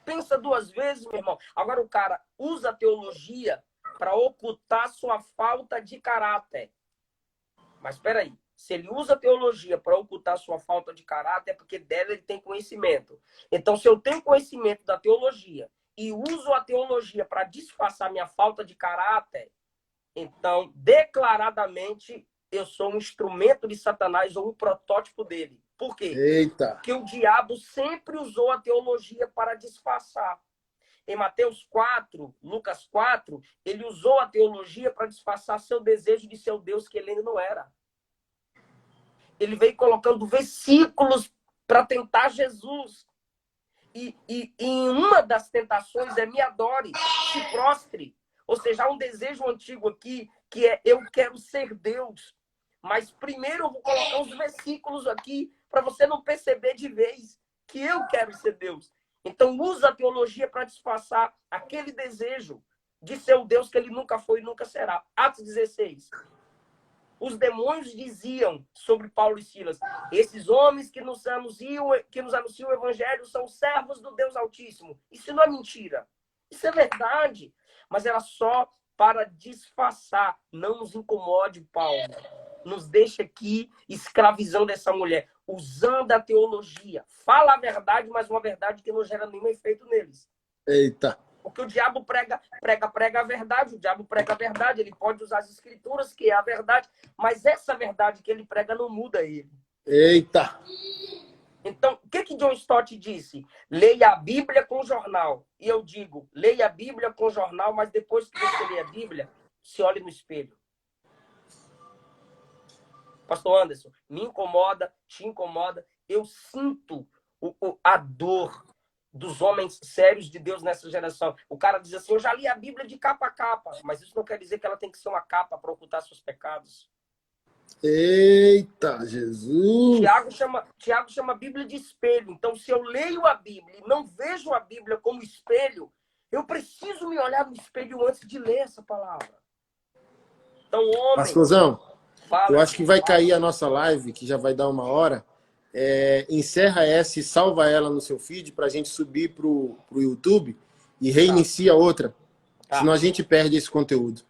Speaker 1: Pensa 2 vezes, meu irmão. Agora o cara usa a teologia para ocultar sua falta de caráter. Mas espera aí. Se ele usa a teologia para ocultar sua falta de caráter, é porque dela ele tem conhecimento. Então, se eu tenho conhecimento da teologia e uso a teologia para disfarçar minha falta de caráter, então, declaradamente, eu sou um instrumento de Satanás ou um protótipo dele. Por quê?
Speaker 2: Eita.
Speaker 1: Porque o diabo sempre usou a teologia para disfarçar. Em Mateus 4, Lucas 4, ele usou a teologia para disfarçar seu desejo de ser o Deus que ele ainda não era. Ele veio colocando versículos para tentar Jesus. E em uma das tentações é: me adore, se prostre. Ou seja, há um desejo antigo aqui que é: eu quero ser Deus. Mas primeiro eu vou colocar os versículos aqui para você não perceber de vez que eu quero ser Deus. Então usa a teologia para disfarçar aquele desejo de ser o Deus que ele nunca foi e nunca será. Atos 16. Os demônios diziam sobre Paulo e Silas: esses homens que nos anunciam o evangelho são servos do Deus Altíssimo. Isso não é mentira. Isso é verdade. mas era só para disfarçar. Não nos incomode, Paulo. Nos deixa aqui escravizando essa mulher, usando a teologia. Fala a verdade, mas uma verdade que não gera nenhum efeito neles.
Speaker 2: Eita.
Speaker 1: Porque o diabo prega a verdade, o diabo prega a verdade, ele pode usar as escrituras, que é a verdade, mas essa verdade que ele prega não muda ele.
Speaker 2: Eita.
Speaker 1: Então, o que John Stott disse? Leia a Bíblia com jornal. E eu digo, leia a Bíblia com jornal, mas depois que você lê a Bíblia, se olhe no espelho. Pastor Anderson, me incomoda, te incomoda. Eu sinto a dor dos homens sérios de Deus nessa geração. O cara diz assim, eu já li a Bíblia de capa a capa, mas isso não quer dizer que ela tem que ser uma capa para ocultar seus pecados.
Speaker 2: Eita, Jesus!
Speaker 1: Tiago chama a Bíblia de espelho. Então, se eu leio a Bíblia e não vejo a Bíblia como espelho, eu preciso me olhar no espelho antes de ler essa palavra. Então, homem...
Speaker 2: Pastorzão, eu acho que vai
Speaker 1: fala.
Speaker 2: cair a nossa live, que já vai dar 1 hora. Encerra essa e salva ela no seu feed para a gente subir pro YouTube e reinicia outra.
Speaker 1: Tá.
Speaker 2: Senão a gente perde esse conteúdo.